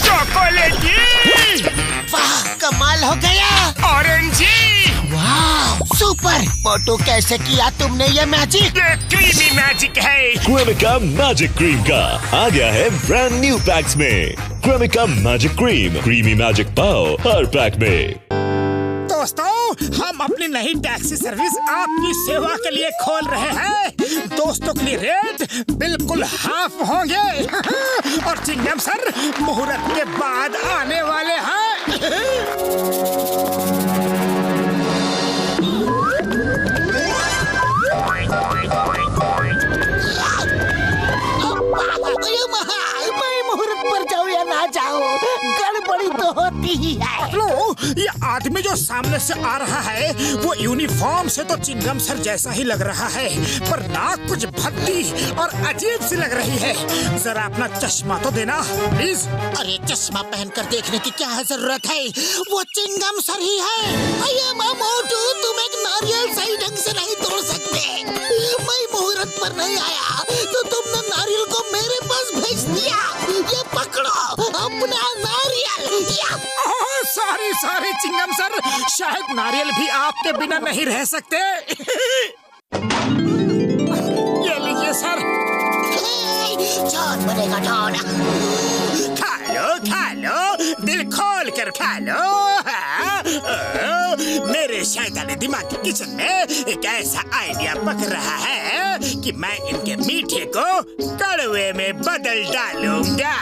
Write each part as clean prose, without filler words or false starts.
चॉकलेटी! वाह, कमाल हो गया। ऑरेंजी! वाह, सुपर। मोटू, कैसे किया तुमने ये मैजिक? ये क्रीमी मैजिक है। क्रेमिका मैजिक क्रीम का आ गया है ब्रांड न्यू पैक्स में। Cremica magic cream, creamy magic पाओ हर पैक में। दोस्तों, हम अपनी नई टैक्सी सर्विस आपकी सेवा के लिए खोल रहे हैं। दोस्तों के लिए रेट बिल्कुल हाफ होंगे और चिंगम सर मुहूर्त के बाद आने वाले हैं। मैं मुहूर्त पर जाऊँ या ना जाऊँ, गड़बड़ी तो होती ही है। लो, ये आदमी जो सामने से आ रहा है वो यूनिफॉर्म से तो चिंगम सर जैसा ही लग रहा है, पर नाक कुछ भद्दी और अजीब सी लग रही है। जरा अपना चश्मा तो देना प्लीज। अरे चश्मा पहनकर देखने की क्या जरूरत है, वो चिंगम सर ही है। अये मोटू, तुम एक नारियल सही ढंग से नहीं तोड़ सकते। मैं मुहूर्त पर नहीं आया तो तुमने नारियल को मेरे पास भेज दिया। ये पकड़ो अपना नारियल। सॉरी सॉरी चिंगम सर, शायद नारियल भी आपके बिना नहीं रह सकते। ये लीजिए सर। जान बनेगा जान। खा लो, दिल खोल कर खा लो। मेरे शैतानी दिमाग के किचन में एक ऐसा आइडिया पक रहा है कि मैं इनके मीठे को कड़वे में बदल डालूंगा।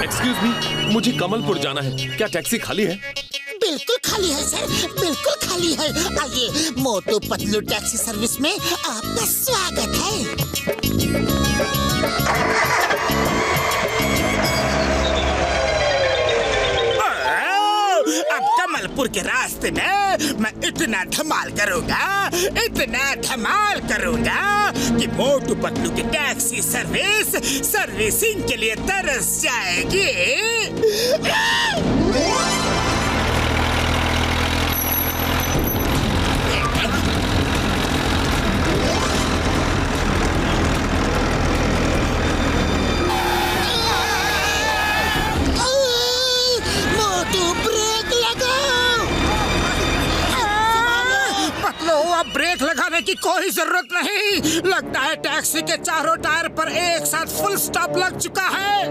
एक्सक्यूज मी, मुझे कमलपुर जाना है, क्या टैक्सी खाली है? बिल्कुल खाली है सर, बिल्कुल खाली है। आइए, मोटू पतलू टैक्सी सर्विस में आपका स्वागत है। अब कमलपुर के रास्ते में मैं इतना धमाल करूंगा कि मोटू पतलू की टैक्सी सर्विसिंग के लिए तरस जाएगी। ब्रेक लगाने की कोई जरूरत नहीं। लगता है टैक्सी के चारों टायर पर एक साथ फुल स्टॉप लग चुका है।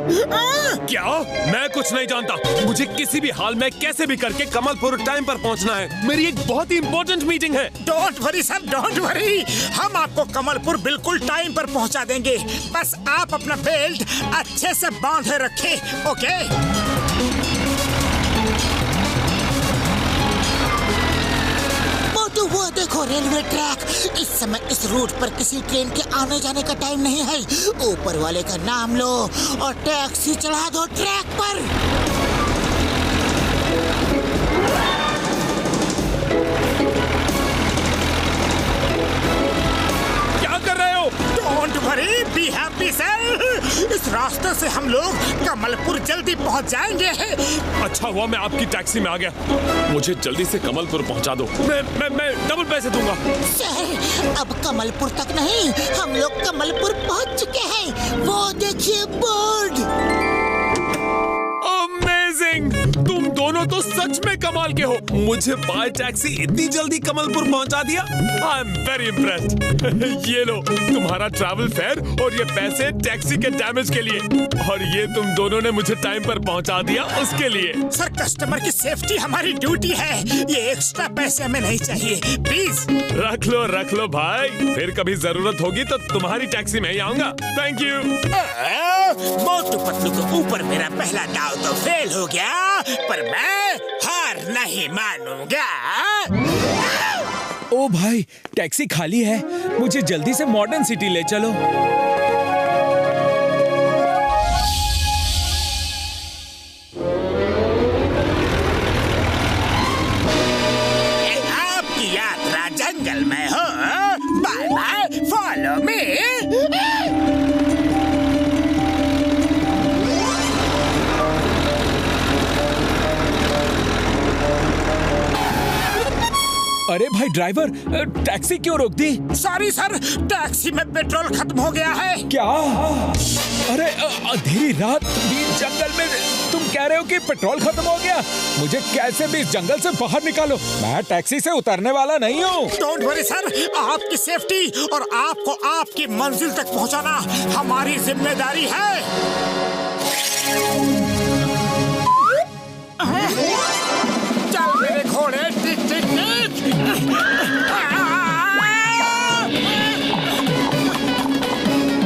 क्या? मैं कुछ नहीं जानता। मुझे किसी भी हाल में कैसे भी करके कमलपुर टाइम पर पहुंचना है। मेरी एक बहुत ही इम्पोर्टेंट मीटिंग है। Don't worry sir, don't worry. हम आपको कमलपुर बिल्कुल टाइम पर पहुंचा देंगे। बस आप अपना बेल्ट अच्छे से बांधे रखें, ओके? वो देखो रेलवे ट्रैक। इस समय इस रूट पर किसी ट्रेन के आने जाने का टाइम नहीं है। ऊपर वाले का नाम लो और टैक्सी चढ़ा दो ट्रैक पर। क्या कर रहे हो? Don't worry, be happy sir. इस रास्ते से हम लोग कमलपुर जल्दी पहुंच जाएंगे। अच्छा हुआ मैं आपकी टैक्सी में आ गया। मुझे जल्दी से कमलपुर पहुंचा दो। मैं डबल पैसे दूंगा। सर, अब कमलपुर तक नहीं, हम लोग कमलपुर पहुंच चुके हैं। वो देखिए बोर्ड। अमेजिंग! तुम दोनों तो सच में कमाल के हो। मुझे बाय टैक्सी इतनी जल्दी कमलपुर पहुंचा दिया। I am very impressed. ये लो तुम्हारा ट्रैवल फेयर और ये पैसे टैक्सी के डैमेज के लिए, और ये तुम दोनों ने मुझे टाइम पर पहुंचा दिया उसके लिए। सर, कस्टमर की सेफ्टी हमारी ड्यूटी है। ये एक्स्ट्रा पैसे हमें नहीं चाहिए, प्लीज। रख लो भाई, फिर कभी जरूरत होगी तो तुम्हारी टैक्सी में ही आऊंगा। Thank you. मोटू पतलू के ऊपर मेरा पहला दाव तो फेल हो गया, पर मैं हार नहीं मानूंगा। ओ भाई, टैक्सी खाली है। मुझे जल्दी से मॉडर्न सिटी ले चलो। आपकी यात्रा जंगल में हो। Bye bye, follow me. अरे भाई ड्राइवर, टैक्सी क्यों रोक दी? सॉरी सर, टैक्सी में पेट्रोल खत्म हो गया है। क्या? अरे अंधेरी रात बीच जंगल में तुम कह रहे हो कि पेट्रोल खत्म हो गया? मुझे कैसे भी इस जंगल से बाहर निकालो, मैं टैक्सी से उतरने वाला नहीं हूँ। डोंट वरी सर, आपकी सेफ्टी और आपको आपकी मंजिल तक पहुँचाना हमारी जिम्मेदारी है। चल मेरे घोड़े, टिक टिक टिक।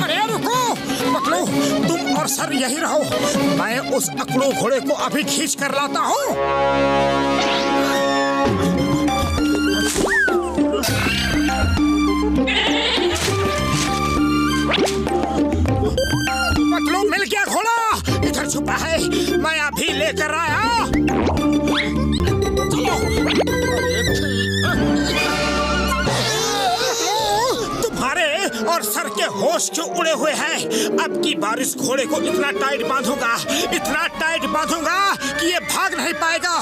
अरे रुको, पकड़ो, तुम और सर यही रहो, मैं उस अकड़ू घोड़े को अभी खींच कर लाता हूँ। पकड़ो, मिल गया घोड़ा, इधर छुपा है, मैं अभी लेकर आया। तुम्हारे और सर के होश क्यों उड़े हुए हैं? अब की बार इस घोड़े को इतना टाइट बांधूंगा कि ये भाग नहीं पाएगा।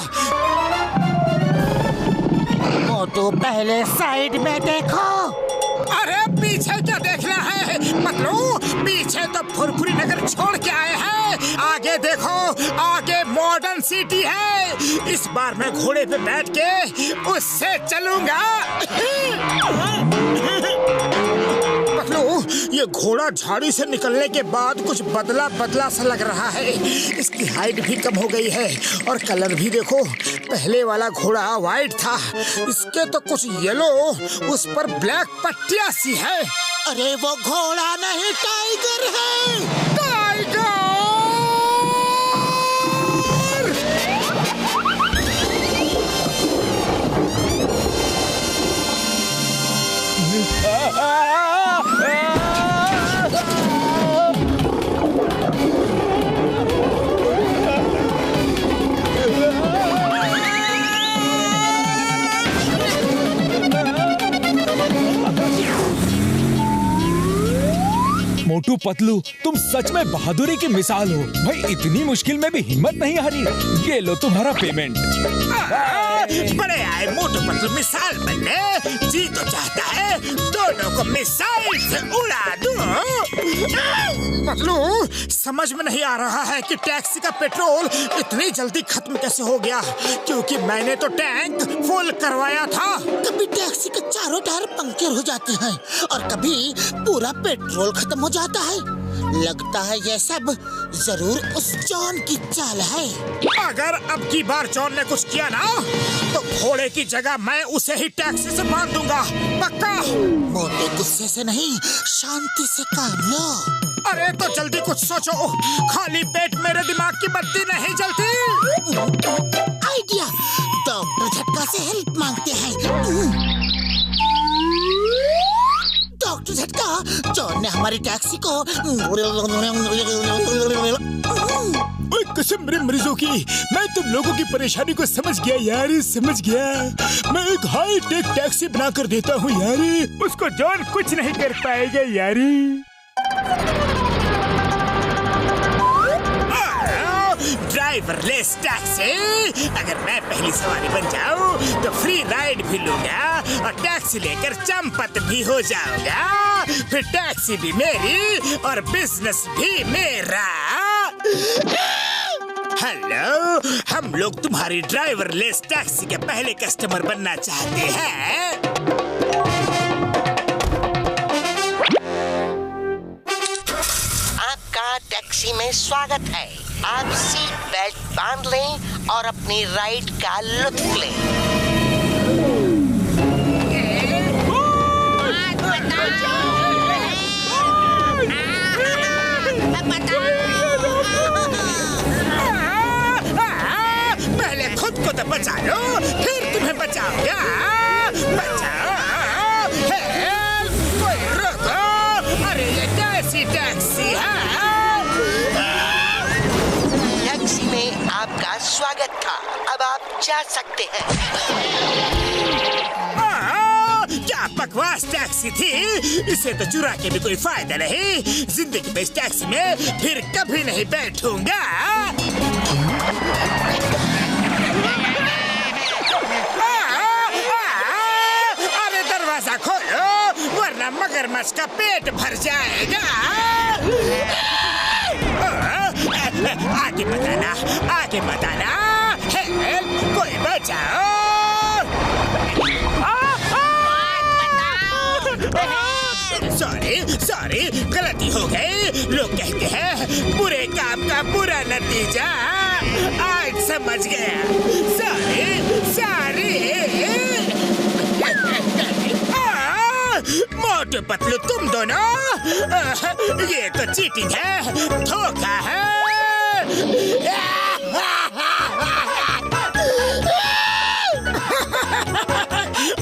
मोटू पहले साइड में देखो। अरे पीछे क्या देखना है? मतलब पीछे तो फुरफुरी नगर छोड़ के आए हैं, आगे देखो, आगे मॉडर्न सिटी है। इस बार मैं घोड़े पे बैठ के उससे चलूंगा। मतलब ये घोड़ा झाड़ी से निकलने के बाद कुछ बदला सा लग रहा है। इसकी हाइट भी कम हो गई है और कलर भी देखो, पहले वाला घोड़ा वाइट था, इसके तो कुछ येलो, उस पर ब्लैक पट्टियां सी है। अरे वो घोड़ा नहीं, टाइगर है। टाइगर! मोटू पतलू, तुम सच में बहादुरी की मिसाल हो भाई, इतनी मुश्किल में भी हिम्मत नहीं हारी। ये लो तुम्हारा पेमेंट। बड़े आए मोटू पतलू मिसाल बनने, जी तो चाहता है दोनों को मिसाइल से उड़ा दूं। पतलू, समझ में नहीं आ रहा है कि टैक्सी का पेट्रोल इतनी जल्दी खत्म कैसे हो गया, क्योंकि मैंने तो टैंक फुल करवाया था। कभी टैक्सी के चारों टायर पंक्चर हो जाते हैं और कभी पूरा पेट्रोल खत्म हो जाता है। लगता है ये सब जरूर उस जॉन की चाल है। अगर अब की बार जॉन ने कुछ किया ना, तो घोड़े की जगह मैं उसे ही टैक्सी से बांध दूंगा, पक्का। मोटे गुस्से से नहीं, शांति से काम लो। अरे तो जल्दी कुछ सोचो, खाली पेट मेरे दिमाग की बत्ती नहीं जलती। आइडिया, डॉक्टर झटका से हेल्प मांगते हैं। डॉक्टर झटका, जॉन ने हमारी टैक्सी को कसम मेरे मरीजों की, मैं तुम लोगों की परेशानी को समझ गया यार, समझ गया। मैं एक हाई टेक टैक्सी बना कर देता हूँ यार, उसको जॉन कुछ नहीं कर पाएगा यारी। ड्राइवरलेस टैक्सी, अगर मैं पहली सवारी बन जाऊं तो फ्री राइड भी लूंगा और टैक्सी लेकर चंपत भी हो जाऊंगा। फिर टैक्सी भी मेरी और बिजनेस भी मेरा। हेलो, हम लोग तुम्हारी ड्राइवरलेस टैक्सी के पहले कस्टमर बनना चाहते हैं। आपका टैक्सी में स्वागत है। आप सीट बेल्ट बांध लें और अपनी राइड का लुत्फ लें। पहले खुद को तो बचा लो, फिर तुम्हें बचाऊंगा। बचाओ, हेल्प, कोई रोको। अरे ये कैसी टैक्सी है? टैक्सी में आपका स्वागत था, अब आप जा सकते हैं। क्या बकवास टैक्सी थी, इसे तो चुरा के भी कोई फायदा नहीं। जिंदगी में इस टैक्सी में फिर कभी नहीं बैठूंगा। दरवाजा खोलो वरना मगरमच्छ का पेट भर जाएगा। आगे बताना, आगे बताना। हेल्प, कोई बचाओ। सॉरी, गलती हो गई। लोग कहते हैं बुरे काम का बुरा नतीजा। आज समझ गया। सॉरी। मोटू पतलू तुम दोनों, ये तो चीटिंग है, धोखा है।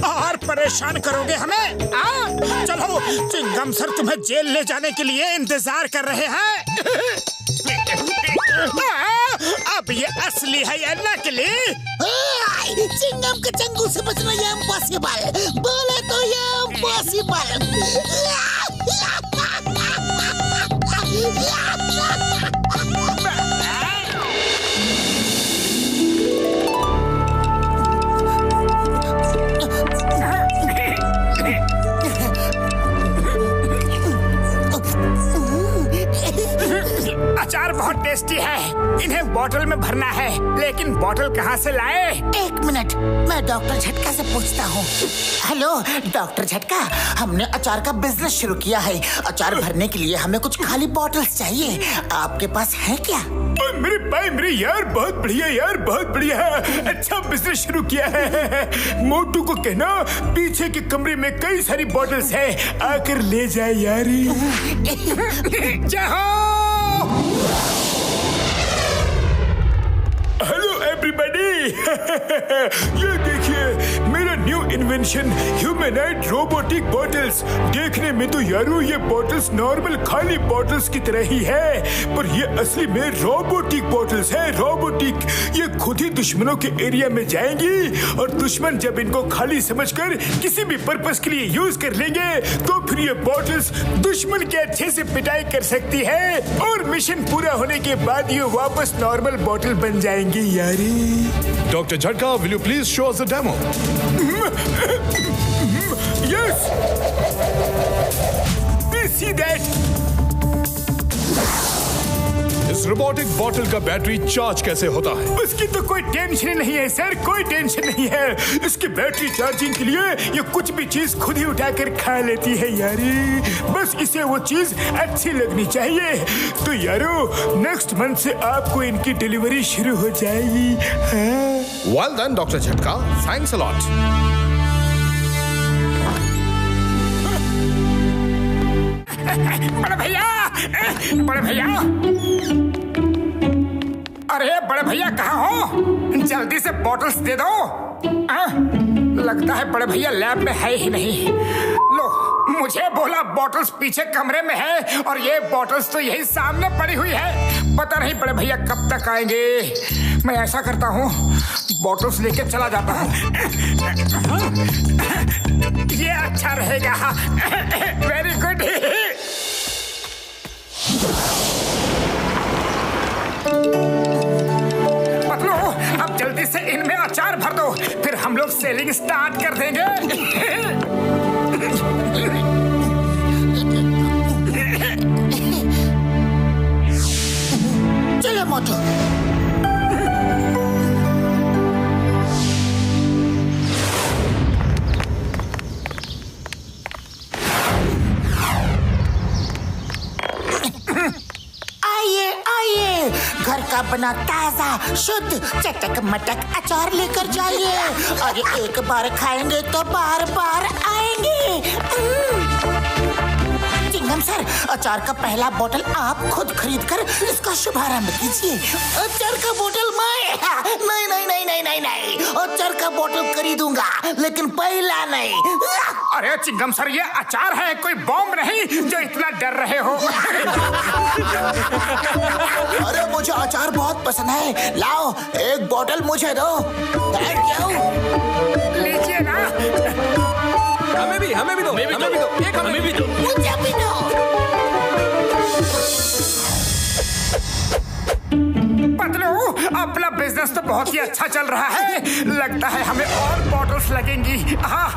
और परेशान करोगे हमें? चलो, चिंगम सर तुम्हें जेल ले जाने के लिए इंतजार कर रहे हैं। अब ये असली है या नकली? चिंगम के चंगुल से बचना ये इम्पॉसिबल, बोले तो ये इम्पॉसिबल। अचार बहुत टेस्टी है। इन्हें बोतल में भरना है, लेकिन बोतल कहाँ से लाए? एक मिनट, मैं डॉक्टर झटका से पूछता हूँ। हेलो डॉक्टर झटका, हमने अचार का बिजनेस शुरू किया है। अचार भरने के लिए हमें कुछ खाली बोतल्स चाहिए, आपके पास है क्या? मेरे भाई यार, बहुत बढ़िया यार, बहुत बढ़िया है। अच्छा बिजनेस शुरू किया है। मोटू को कहना पीछे के कमरे में कई सारी बोतल्स है, आकर ले जाए यार। हेलो एवरीबॉडी, ये देखिए मेरा न्यू इन्वेंशन ह्यूमैनॉइड रोबोटिक बॉटल्स। देखने में तो यारो ये बॉटल्स नॉर्मल खाली बॉटल्स की तरह ही है, पर ये असली में रोबोटिक बॉटल्स है। रोबोटिक, ये खुद ही दुश्मनों के एरिया में जाएंगी और दुश्मन जब इनको खाली समझकर किसी भी पर्पस के लिए यूज कर लेंगे तो फिर ये बॉटल्स दुश्मन के अच्छे से पिटाई कर सकती है और मिशन पूरा होने के बाद ये वापस नॉर्मल बॉटल बन जाएंगी यारी। Dr. Jhatka, will you please show us the demo? Yes! Please see that. इस रोबोटिक बॉटल का बैटरी चार्ज कैसे होता है? उसकी तो कोई टेंशन नहीं है सर, कोई टेंशन नहीं है। इसकी बैटरी चार्जिंग के लिए ये कुछ भी चीज खुद ही उठाकर खा लेती है यारी। बस इसे वो चीज अच्छी लगनी चाहिए। तो यारो नेक्स्ट मंथ से आपको इनकी डिलीवरी शुरू हो जाएगी। Well done, Dr. Jhatka. Thanks a lot. बड़े भैया, अरे बड़े भैया कहाँ हो? जल्दी से बॉटल्स दे दो। लगता है बड़े भैया लैब में है ही नहीं। लो, मुझे बोला बॉटल्स पीछे कमरे में है और ये बॉटल्स तो यही सामने पड़ी हुई है। पता नहीं बड़े भैया कब तक आएंगे। मैं ऐसा करता हूँ, बॉटल्स लेके चला जाता हूँ। ये अच्छा रहेगा। Very good. पतलू, अब जल्दी से इनमें अचार भर दो, फिर हम लोग सेलिंग स्टार्ट कर देंगे। चलो मोटू। घर का बना ताजा शुद्ध चटक मटक अचार लेकर जाइए और एक बार खाएंगे तो बार बार आएंगे। चिंगम सर, अचार का पहला बोतल आप खुद खरीद कर इसका शुभारंभ कीजिए। अचार का बोतल मैं नहीं नहीं नहीं नहीं नहीं नहीं, अचार का बोतल खरीदूंगा लेकिन पहला नहीं। अरे चिंगम सर, ये अचार है, कोई बॉम्ब नहीं जो इतना डर रहे हो। अरे मुझे अचार बहुत पसंद है, लाओ एक बोतल मुझे दो। Thank you. लीजिए ना। हमें भी दो, हमें भी दो, एक हमें भी दो, मुझे भी दो। पतलू, अपना बिजनेस तो बहुत ही अच्छा चल रहा है। लगता है हमें और बॉटल्स लगेंगी। हाँ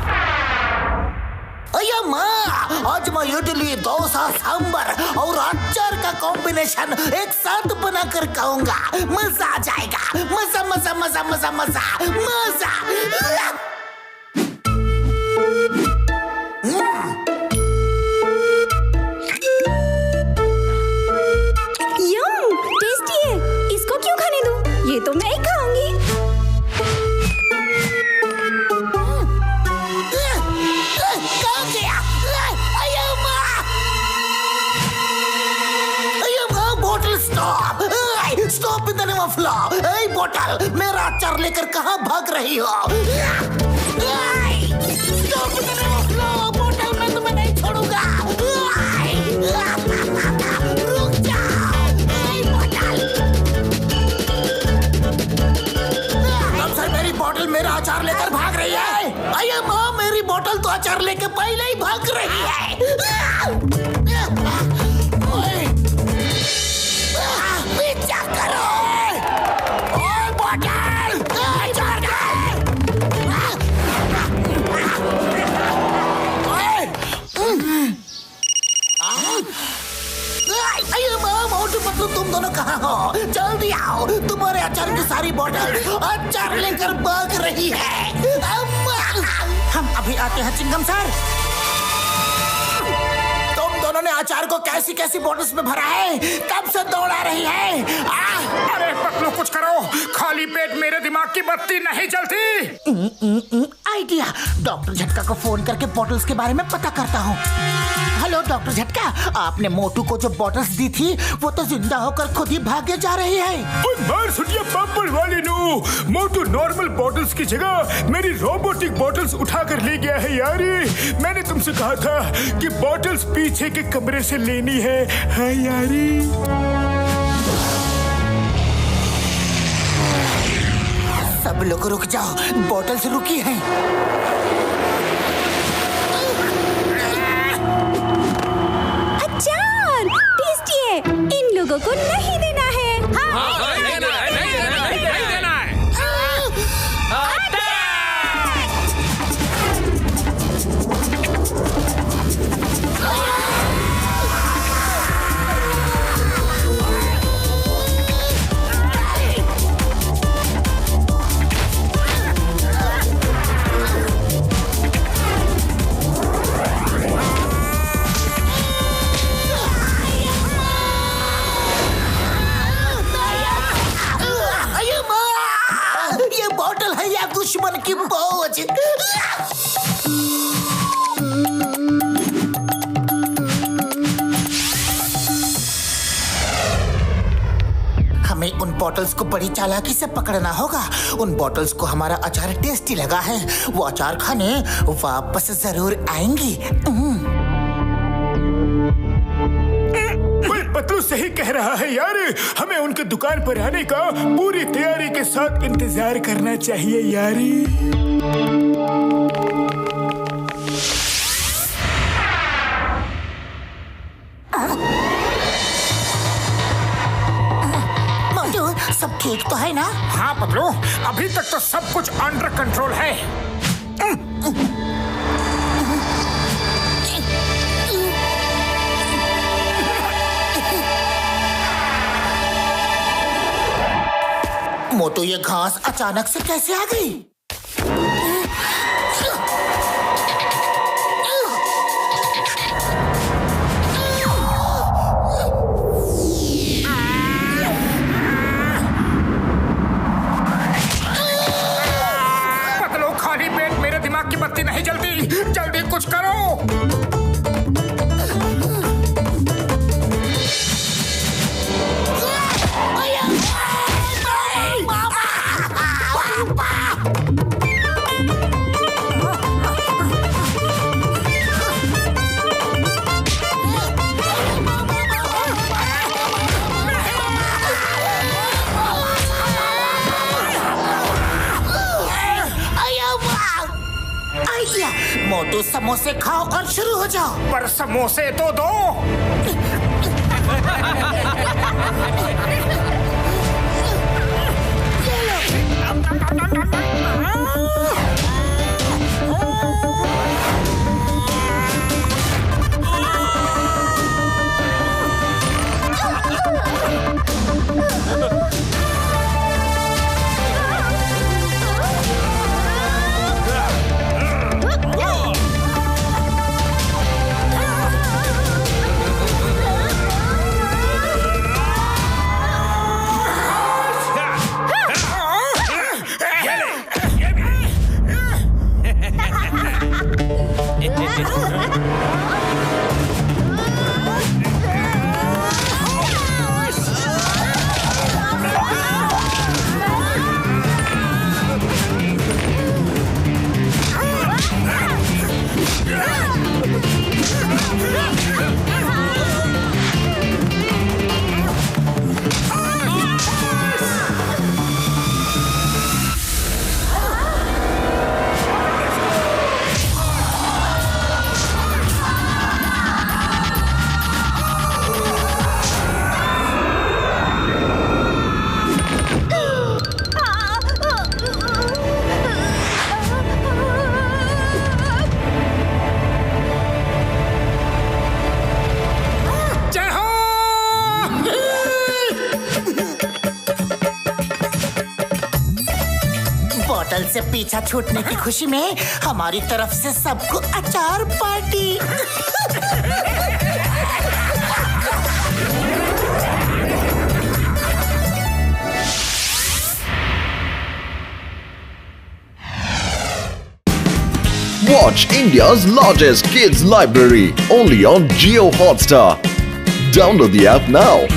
अया माँ, आज मैं इडली, डोसा, सांबर और अचार का कॉम्बिनेशन एक साथ बनाकर खाऊंगा। मजा आ जाएगा। मजा मजा मजा मजा मजा मजा। यम, टेस्टी है। इसको क्यों खाने दूं? ये तो मैं ही खाऊंगी। Stop in the name of law. ए बोतल, मेरा अचार लेकर कहाँ भाग रही हो? Stop in the name of law. बोतल, मैं तुम्हें नहीं छोड़ूंगा। रुक जाओ। ए बोतल। अब सर मेरी बोतल मेरा अचार लेकर भाग रही है। अये माँ, मेरी बोतल तो अचार लेकर पहले ही भाग रही है। क्या करो? ओए बोतल! अचार मोटू पतलू, तुम दोनों कहाँ हो? जल्दी आओ, तुम्हारे अचार की सारी बोतल अचार लेकर भाग रही है। हम अभी आते हैं चिंगम सर। तुम दोनों ने अचार को कैसी कैसी बोतल्स में भरा है? कब से दौड़ा रही है? अरे पतलू, कुछ करो। खाली पेट मेरे दिमाग की बत्ती नहीं जलती। आइडिया। डॉक्टर झटका को फोन करके बॉटल्स के बारे में पता करता हूँ। हेलो डॉक्टर झटका, आपने मोटू को जो बॉटल्स दी थी वो तो जिंदा होकर खुद ही भागे जा रही है। मार सुनिए पापड़ वाली नू, मोटू नॉर्मल बॉटल्स की जगह मेरी रोबोटिक बॉटल्स उठाकर ले गया है यारी। मैंने तुमसे कहा था कि बॉटल्स पीछे के कमरे से लेनी है। हाँ यारी। सब लोग रुक जाओ, बॉटल्स रुकी हैं। अचार टेस्टी है। इन लोगों को नहीं देना है। नहीं देना है। ये बॉटल है या दुश्मन की पहुंच? हमें उन बॉटल्स को बड़ी चालाकी से पकड़ना होगा। उन बॉटल्स को हमारा अचार टेस्टी लगा है, वो अचार खाने वापस जरूर आएंगी। पतलू सही कह रहा है यार। हमें उनके दुकान पर आने का पूरी तैयारी के साथ इंतजार करना चाहिए यारी। मोटू, सब ठीक तो है ना? हाँ पतलू, अभी तक तो सब कुछ अंडर कंट्रोल है। मोटू, ये घास अचानक से कैसे आ गई? पतलू, खाली पेट मेरे दिमाग की बत्ती नहीं जलती। जल्दी कुछ करो। मोटू, समोसे खाओ और शुरू हो जाओ। पर समोसे तो दो। से पीछा छूटने की खुशी में हमारी तरफ से सबको अचार party. Watch India's largest kids library only on Jio Hotstar. Download the app now.